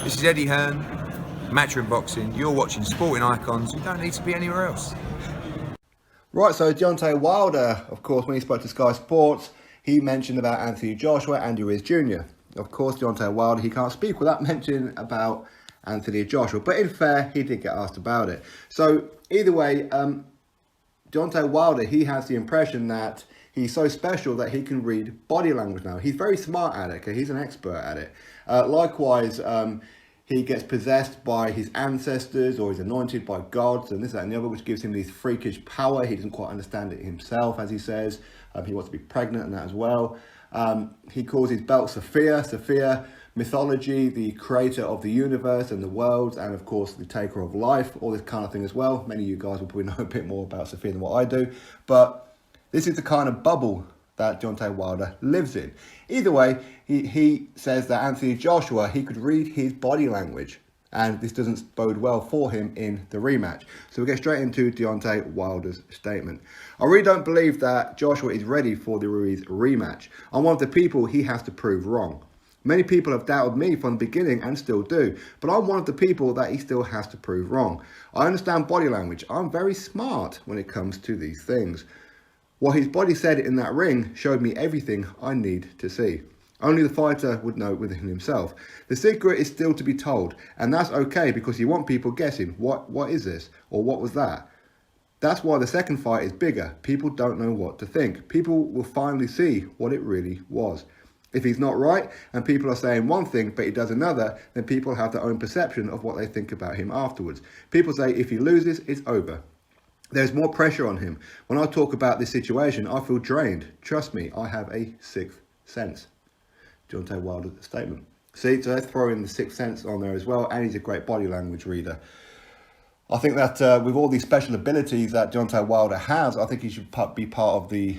This is Eddie Hearn, Matchroom Boxing. You're watching Sporting Icons. You don't need to be anywhere else. Right, so Deontay Wilder, of course, when he spoke to Sky Sports, he mentioned about Anthony Joshua, Andy Ruiz Jr. Of course, Deontay Wilder, he can't speak without mentioning about Anthony Joshua. But in fair, he did get asked about it. So either way, Deontay Wilder, he has the impression that he's so special that he can read body language now. He's very smart at it, okay? He's an expert at it. Likewise, he gets possessed by his ancestors, or he's anointed by gods and this, that and the other, which gives him this freakish power. He doesn't quite understand it himself, as he says. He wants to be pregnant and that as well. He calls his belt Sophia. Sophia, mythology, the creator of the universe and the worlds, and of course the taker of life, all this kind of thing as well. Many of you guys will probably know a bit more about Sophia than what I do. But this is the kind of bubble that Deontay Wilder lives in. Either way, he says that Anthony Joshua, he could read his body language, and this doesn't bode well for him in the rematch. So we'll get straight into Deontay Wilder's statement. I really don't believe that Joshua is ready for the Ruiz rematch. I'm one of the people he has to prove wrong. Many people have doubted me from the beginning and still do, but I'm one of the people that he still has to prove wrong. I understand body language. I'm very smart when it comes to these things. What his body said in that ring showed me everything I need to see. Only the fighter would know within himself. The secret is still to be told, and that's okay because you want people guessing, what is this? Or what was that? That's why the second fight is bigger. People don't know what to think. People will finally see what it really was. If he's not right, and people are saying one thing, but he does another, then people have their own perception of what they think about him afterwards. People say if he loses, it's over. There's more pressure on him. When I talk about this situation, I feel drained. Trust me, I have a sixth sense. Deontay Wilder's statement. See, so let's throw in the sixth sense on there as well, and he's a great body language reader. I think that with all these special abilities that Deontay Wilder has, I think he should be part of the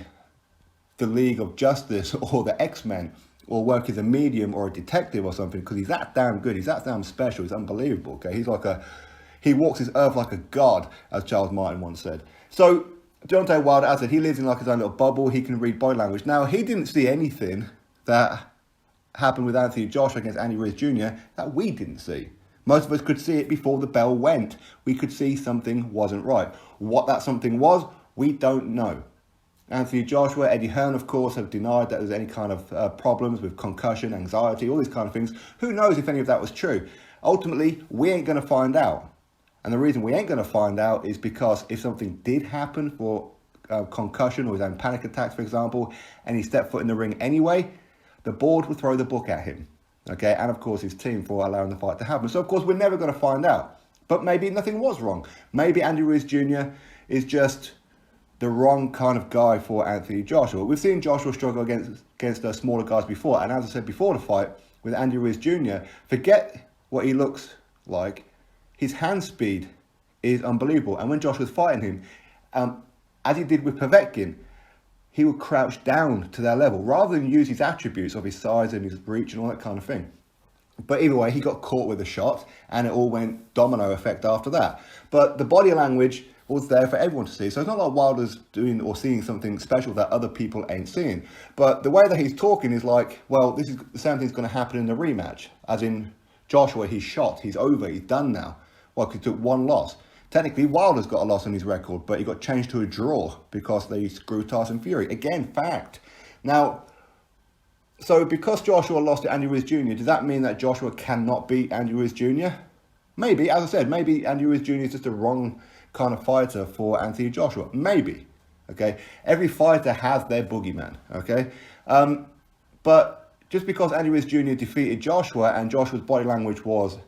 League of Justice or the X-Men, or work as a medium or a detective or something, because he's that damn good. He's that damn special. He's unbelievable. Okay, he walks this earth like a god, as Charles Martin once said. So Deontay Wilder, as I said, he lives in like his own little bubble. He can read body language. Now, he didn't see anything that happened with Anthony Joshua against Andy Ruiz Jr. that we didn't see. Most of us could see it before the bell went. We could see something wasn't right. What that something was, we don't know. Anthony Joshua, Eddie Hearn, of course, have denied that there's any kind of problems with concussion, anxiety, all these kind of things. Who knows if any of that was true? Ultimately, we ain't going to find out. And the reason we ain't going to find out is because if something did happen for concussion or his own panic attacks, for example, and he stepped foot in the ring anyway, the board would throw the book at him. Okay, and of course his team for allowing the fight to happen. So of course we're never going to find out. But maybe nothing was wrong. Maybe Andy Ruiz Jr. is just the wrong kind of guy for Anthony Joshua. We've seen Joshua struggle against smaller guys before. And as I said before the fight, with Andy Ruiz Jr., forget what he looks like. His hand speed is unbelievable. And when Josh was fighting him, as he did with Povetkin, he would crouch down to their level rather than use his attributes of his size and his reach and all that kind of thing. But either way, he got caught with a shot and it all went domino effect after that. But the body language was there for everyone to see. So it's not like Wilder's doing or seeing something special that other people ain't seeing. But the way that he's talking is like, well, this is the same thing's going to happen in the rematch. As in Joshua, he's shot, he's over, he's done now. Well, he took one loss. Technically, Wilder's got a loss on his record, but he got changed to a draw because they screwed Tyson Fury. Again, fact. Now, so because Joshua lost to Andy Ruiz Jr., does that mean that Joshua cannot beat Andy Ruiz Jr.? Maybe, as I said, maybe Andy Ruiz Jr. is just the wrong kind of fighter for Anthony Joshua. Maybe, okay? Every fighter has their boogeyman, okay? But just because Andy Ruiz Jr. defeated Joshua and Joshua's body language was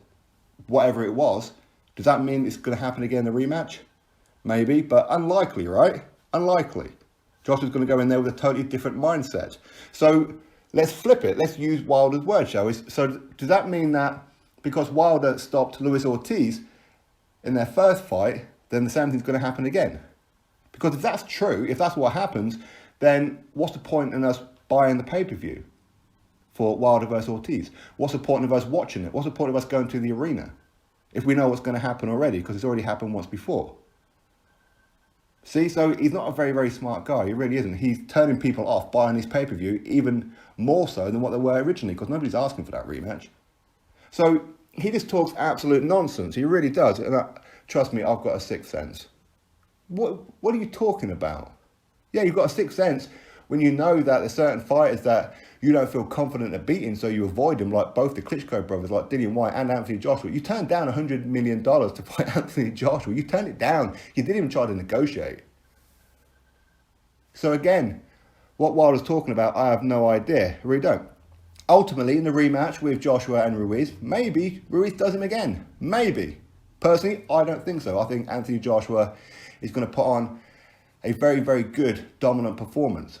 whatever it was, does that mean it's going to happen again in the rematch? Maybe, but unlikely, right? Unlikely. Joshua's going to go in there with a totally different mindset. So let's flip it. Let's use Wilder's word, shall we? So does that mean that because Wilder stopped Luis Ortiz in their first fight, then the same thing's going to happen again? Because if that's true, if that's what happens, then what's the point in us buying the pay-per-view for Wilder versus Ortiz? What's the point of us watching it? What's the point of us going to the arena if we know what's going to happen already, because it's already happened once before? See, so he's not a very, very smart guy. He really isn't. He's turning people off buying his pay-per-view even more so than what they were originally, because nobody's asking for that rematch. So he just talks absolute nonsense. He really does. And trust me, I've got a sixth sense. What are you talking about? Yeah, you've got a sixth sense when you know that there's certain fighters that you don't feel confident of beating, so you avoid them, like both the Klitschko brothers, like Dillian Whyte and Anthony Joshua. You turned down $100 million to fight Anthony Joshua. You turned it down. You didn't even try to negotiate. So again, what Wilder's talking about, I have no idea. I really don't. Ultimately, in the rematch with Joshua and Ruiz, maybe Ruiz does him again. Maybe. Personally, I don't think so. I think Anthony Joshua is going to put on a very, very good, dominant performance.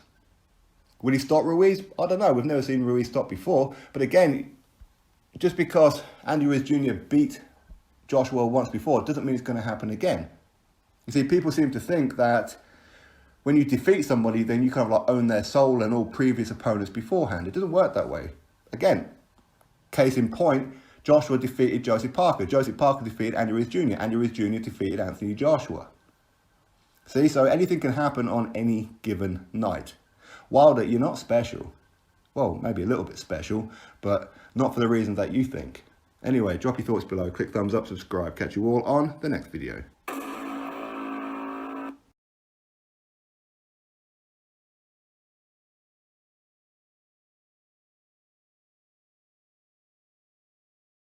Will he stop Ruiz? I don't know. We've never seen Ruiz stop before. But again, just because Andy Ruiz Jr. beat Joshua once before doesn't mean it's going to happen again. You see, people seem to think that when you defeat somebody, then you kind of like own their soul and all previous opponents beforehand. It doesn't work that way. Again, case in point, Joshua defeated Joseph Parker. Joseph Parker defeated Andy Ruiz Jr. Andy Ruiz Jr. defeated Anthony Joshua. See, so anything can happen on any given night. Wilder, you're not special. Well, maybe a little bit special, but not for the reasons that you think. Anyway, drop your thoughts below. Click thumbs up, subscribe. Catch you all on the next video.